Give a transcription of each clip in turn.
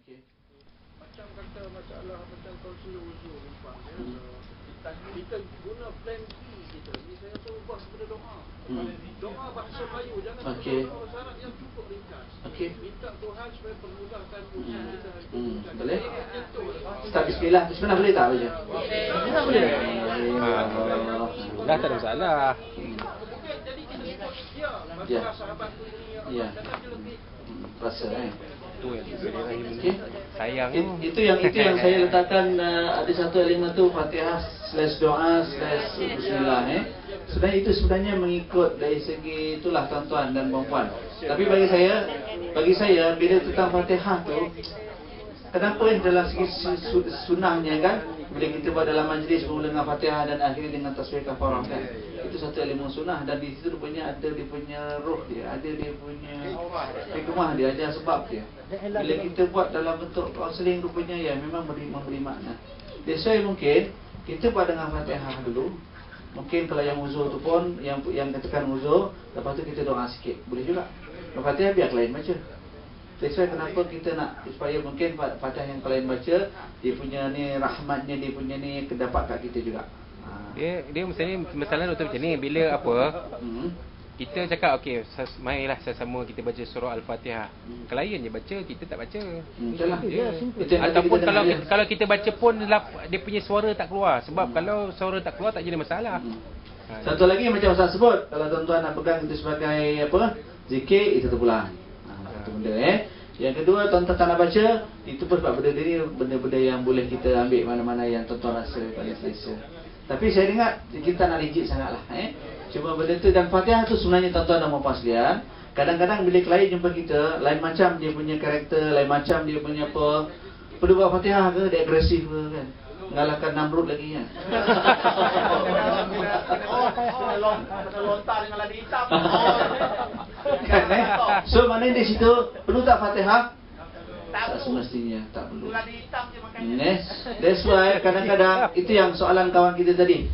Okey. Macam kata masalah macam konselor usul umpamanya, kita guna plan B kita. Ni saya rasa ubah kepada doa. Doa bahasa Melayu, jangan doa syarat yang cukup ringkas. Minta Tuhan supaya permudahkan urusan kita. Boleh? Start bismillah. Bismillah boleh tak baca? Boleh. Dah tak ada masalah. Mungkin jadi kita sebut masalah sahabat dunia. Jangan dia lebih Rasa Itu yang sayang. Itu yang saya letakkan. Ada satu elemen tu Fatihah / doa / bismillah. Sebenarnya itu mengikut dari segi itulah tuan-tuan dan puan-puan. Tapi bagi saya bila tentang Fatihah tu, kenapa dalam segi sunnahnya kan, bila kita buat dalam majlis mula dengan Fatihah dan akhirnya dengan tasbih kafarah kan, itu satu elemen sunnah. Dan di situ rupanya ada dia punya roh dia, ada dia punya hikmah dia, ajar sebab dia. Bila kita buat dalam bentuk kaunseling rupanya ya memang memberi makna. That's why mungkin kita buat dengan Fatihah dulu. Mungkin kalau yang uzur tu pun yang katakan uzur, lepas tu kita doa sikit, boleh juga. Fatihah biar klien baca. That's why kenapa kita nak supaya mungkin Fatihah yang klien baca, dia punya ni rahmatnya, dia punya ni dapat kat kita juga. Dia masalah doktor macam ni, bila apa kita cakap okey, marilah sama-sama kita baca surah Al-Fatihah. Klien je baca, kita tak baca. Itulah. Ataupun kalau kita baca pun dia punya suara tak keluar. Sebab kalau suara tak keluar tak jadi masalah. Satu lagi macam Ustaz sebut, kalau tuan-tuan nak pegang itu sebagai apa? Zikir, itu terpulang. Satu benda Yang kedua, tuan-tuan tak nak baca, itu pun sebab benda ni benda-benda yang boleh kita ambil mana-mana yang tuan-tuan rasa paling selesa. Tapi saya dengar kita nak rigid sangatlah Cuma benda tu, dan Fatihah tu sebenarnya tuan-tuan dan puan-puan sekalian, kadang-kadang bila klien jumpa kita, lain macam dia punya karakter, lain macam dia punya apa, perlu buat Fatihah ke, dia agresif ke kan, ngalahkan Namrud lagi kan. Lontar dengan lada hitam. So maknanya di situ perlu tak Fatihah? Tak semestinya, tak perlu. That's why kadang-kadang itu yang soalan kawan kita tadi,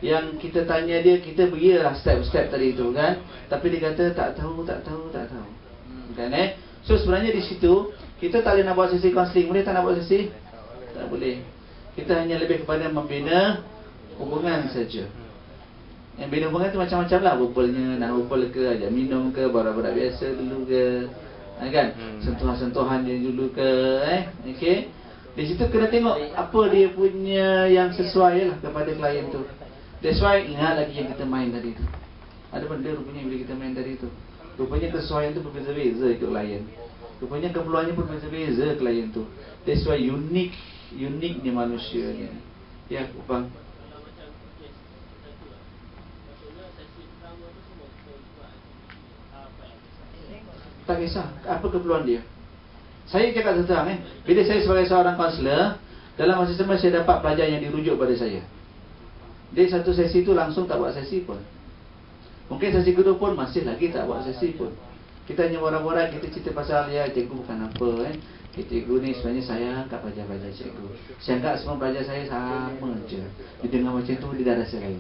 yang kita tanya dia, kita berilah step-step tadi itu kan, tapi dia kata tak tahu kan So sebenarnya di situ kita tak boleh nak buat sesi kaunseling. Boleh tak nak buat sesi? Tak boleh. Kita hanya lebih kepada membina hubungan saja. Yang bina hubungan tu macam-macam lah. Rupanya nak rupal ke, ajak minum ke, borak-borak biasa dulu ke, kan? Sentuhan-sentuhan dia dulu ke, okay? Di situ kena tengok apa dia punya yang sesuai lah kepada klien tu. That's why ingat lagi yang kita main tadi tu. Ada benda rupanya bila kita main tadi tu, rupanya kesesuaian tu berbeza-beza ikut klien. Rupanya keperluannya pun berbeza-beza klien tu. That's why uniknya manusia ni. Ya, Bang. Tak kisah apa keperluan dia. Saya cakap terang bila saya sebagai seorang kaunselor, dalam masa sama saya dapat pelajar yang dirujuk pada saya. Dia satu sesi tu langsung tak buat sesi pun. Mungkin sesi kedua pun masih lagi tak buat sesi pun. Kita hanya borak-borak, kita cerita pasal ya cikgu bukan apa cikgu ni sebenarnya sayang kat pelajar-pelajar cikgu. Saya anggap semua pelajar saya sama je. Dia dengar macam tu dia dah rasa lain.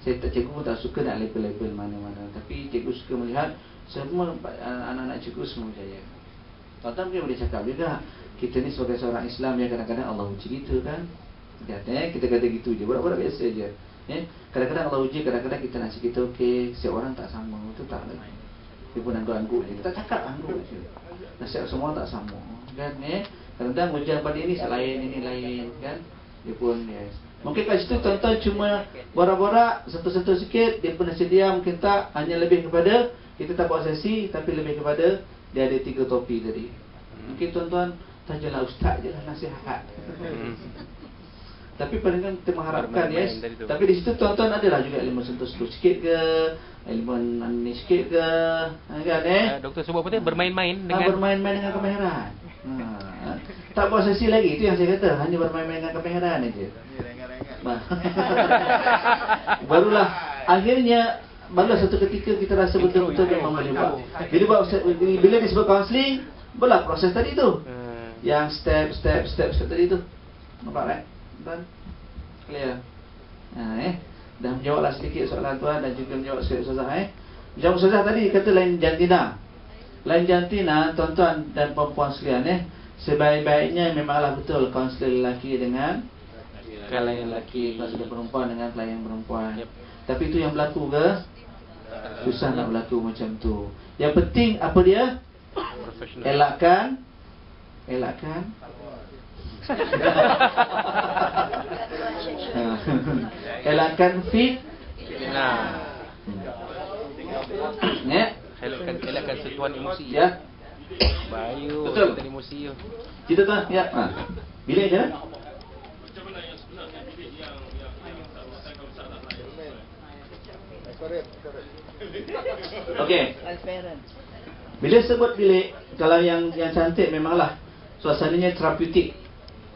Cikgu pun tak suka nak label-label mana-mana, tapi cikgu suka melihat semua anak-anak cikgu semua berjaya. Tuan-tuan mungkin boleh cakap juga, kita ni sebagai seorang Islam yang kadang-kadang Allah uji kita kan. Kita kata gitu je, borak-borak biasa je. Kadang-kadang Allah uji, kadang-kadang kita nak cerita okey, setiap orang tak sama, itu tak lagi. Dia pun angguk-angguk je, kita cakap angguk je. Nasihat semua tak sama kan. Kadang-kadang ujian pada ini lain, ini lain kan. Dia pun mungkin kat situ tuan-tuan cuma borak-borak, sentuh-sentuh sikit, dia pun nasi diam, mungkin tak, hanya lebih kepada kita tak buat sesi, tapi lebih kepada dia ada 3 topi tadi. Mungkin tuan-tuan tajalah ustaz je lah nasihat. Tapi paling kita mengharapkan tapi di situ tuan-tuan adalah juga elemen sentuh-sentuh sikit ke, elemen ni sikit ke, kan doktor sebut apa tu, bermain-main dengan bermain-main dengan kemahiran. Tak buat sesi lagi, itu yang saya kata, hanya bermain-main dengan kemahiran aja. Barulah akhirnya satu ketika kita rasa betul-betul memang boleh buat. Bila disebut kaunseling, belah proses tadi tu. Yang step tadi tu. Nampak kan? Tuan? Clear? Dah menjawablah sedikit soalan tuan dan juga menjawab sikit Ustazah. Macam Ustazah tadi kata lain jantina. Lain jantina, tuan-tuan dan puan-puan sekalian sebaik-baiknya memanglah betul kaunselor lelaki dengan klien lelaki, kaunselor perempuan dengan klien perempuan. Tapi itu yang berlaku ke? Susah nak berlaku macam tu. Yang penting apa dia? Elakkan elakkan fitnah. Ya, elakkan sentuhan emosi. Ya. Bahaya Betul. sentuhan emosi tu. Kita tuan, ya. Bila je? Okey. Bila sebut bilik, kalau yang cantik memanglah suasananya terapeutik.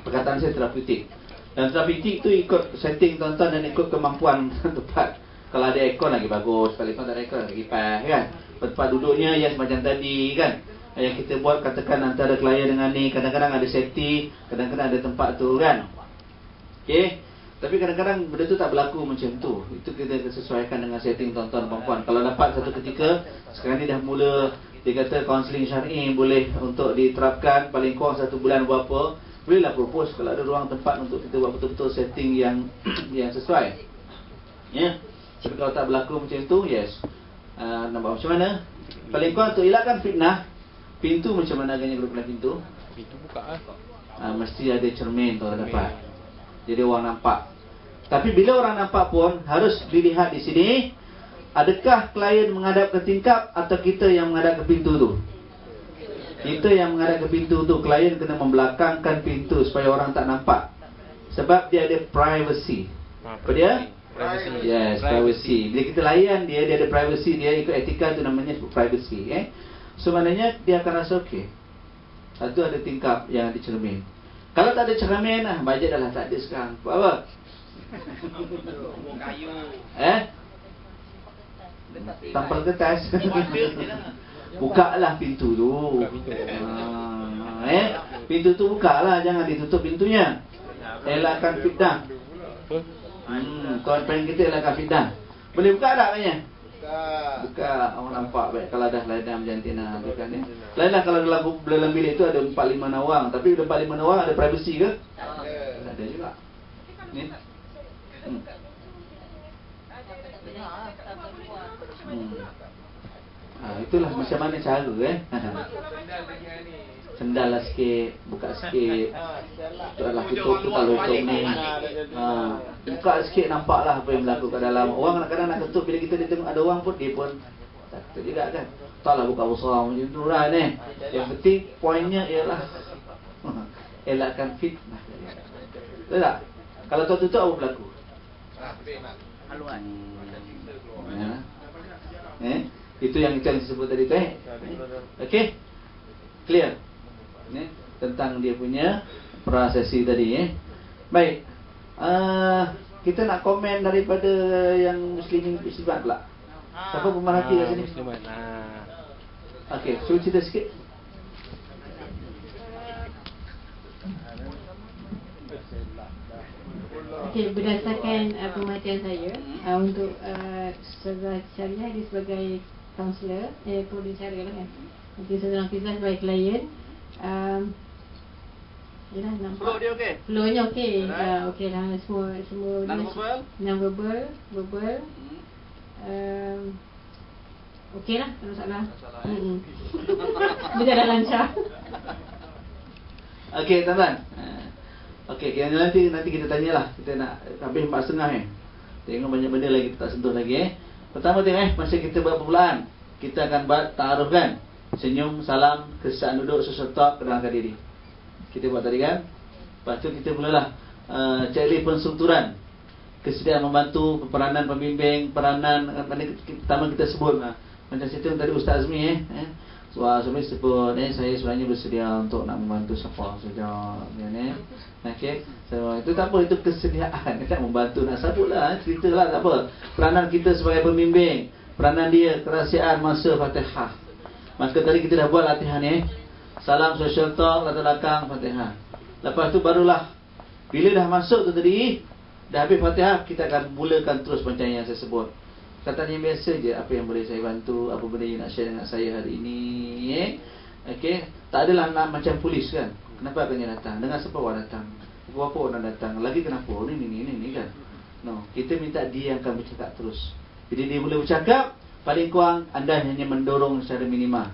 Perkataan saya terapeutik. Dan terapeutik tu ikut setting tuan-tuan dan ikut kemampuan tempat. Kalau ada aircon lagi bagus, kalau tak ada aircon lagi kipas kan. Tempat duduknya yang macam tadi kan. Yang kita buat katakan antara klien dengan ni, kadang-kadang ada safety, kadang-kadang ada tempat tu kan. Okey. Tapi kadang-kadang benda tu tak berlaku macam tu. Itu kita sesuaikan dengan setting tuan-tuan perempuan. Kalau dapat satu ketika, sekarang ni dah mula, dia kata kaunseling syar'i boleh untuk diterapkan paling kurang 1 bulan berapa, bolehlah propose kalau ada ruang tempat untuk kita buat betul-betul setting yang yang sesuai. Ya. Tapi kalau tak berlaku macam tu, yes. Nampak macam mana? Paling kurang untuk elakkan fitnah, pintu macam mana agaknya kalau kena pintu? Pintu buka lah. Mesti ada cermin tu dapat. Jadi orang nampak. Tapi bila orang nampak pun harus dilihat di sini, adakah klien menghadap ke tingkap atau kita yang menghadap ke pintu tu? Kita yang menghadap ke pintu tu, klien kena membelakangkan pintu supaya orang tak nampak. Sebab dia ada privacy. Apa dia? Privacy. Yes, privacy. Bila kita layan dia ada privacy, dia ikut etika tu namanya privacy. So maknanya dia akan rasa okey. Satu ada tingkap yang ada cermin. Kalau tak ada cermin bajet dah lah tak ada sekarang. Buat apa? Kayu. Tampal kertas. Buka lah pintu tu. Buka pintu. Pintu tu buka lah, jangan ditutup pintunya. Elakkan fitnah. Kawan pengen kita elakkan fitnah. Boleh buka tak katanya? Buka, orang nampak baik. Kalau dah ladang jantina kan ni. Lainlah kalau dalam bilik tu ada 4-5 orang, tapi ada 4-5 orang ada privacy ke? Ada juga. Ni. Itulah macam mana cara sendal lah sikit, buka sikit. Itulah tutup kalau tutup ni. Buka sikit nampaklah apa yang berlaku kat dalam. Orang kadang-kadang nak tutup, bila kita tengok ada orang pun dia pun takut juga kan. Taklah buka besar macam tu lah ni. Yang penting poinnya ialah elakkan fitnah. Betul tak? Kalau tutup apa berlaku? Haluan. Itu yang kita sebut tadi tu Okey? Clear? Tentang dia punya prosesi tadi Baik. Kita nak komen daripada yang muslimin muslimat pula. Siapa pemerhati kat sini? Muslimat. Okey, suruh cerita sikit. Okey, berdasarkan pemerhatian saya untuk syariah dia sebagai kaunselor, perlu dicari lah kan. Nanti seorang Fizah sebagai klien. Yalah, nampak. Flow dia okey? Flow-nya okey. Okey lah, semua Non-verbal? Non-verbal. Okey lah, tak ada masalah. Dia dah lancar. Okey, tuan-tuan. Okey, nanti kita tanyalah. Kita nak habis 4.30 Tengok banyak benda lagi kita tak sentuh lagi Pertama tengok masa kita buat permulaan, kita akan buat ta'aruf kan. Senyum, salam, kesan duduk, social talk, kenalkan diri. Kita buat tadi kan. Lepas tu kita mulalah cari penstrukturan, kesediaan membantu, peranan pembimbing, peranan pertama kita sebut macam situ tadi Ustaz Azmi suami sebut saya sebenarnya bersedia untuk nak membantu siapa saja okey. So itu tak apa, itu kesediaan nak membantu, nak sebutlah ceritalah tak apa. Peranan kita sebagai pembimbing, peranan dia kerahsiaan masa Fatihah. Maka tadi kita dah buat latihan salam, social talk, latar belakang, Fatihah. Lepas tu barulah bila dah masuk tu tadi, dah habis Fatihah, kita akan mulakan terus macam yang saya sebut. Kata yang biasa je, apa yang boleh saya bantu, apa benda yang nak share dengan saya hari ini. Okey, tak adalah nak macam polis kan. Kenapa agaknya datang? Dengan sebab orang datang. Berapa orang datang? Lagi kenapa? Ini kan. No, kita minta dia yang akan bercakap terus. Jadi dia boleh bercakap, paling kurang anda hanya mendorong secara minima.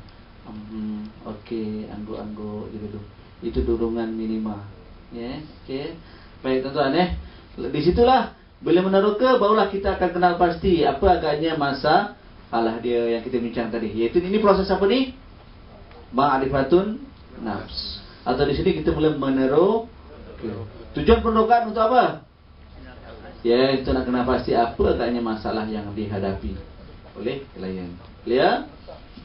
Okey, angguk-angguk gitu. Itu dorongan minima. Ya, okey. Baik tuan-tuan Di situlah bila meneroka barulah kita akan kenal pasti apa agaknya masalah dia yang kita bincang tadi. Iaitu ini proses apa ni? Ma'rifatun nafs. Atau di sini kita mula meneroka. Tujuan penerokaan untuk apa? Ya, itu nak kenal pasti apa agaknya masalah yang dihadapi oleh klien. Clear?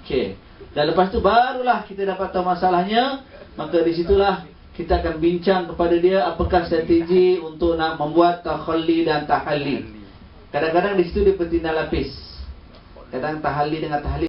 Okey. Dan lepas tu barulah kita dapat tahu masalahnya. Maka di situlah kita akan bincang kepada dia apakah strategi untuk nak membuat takhalli dan tahalli. Kadang-kadang di situ dia bertindak lapis. Kadang tahalli dengan tahalli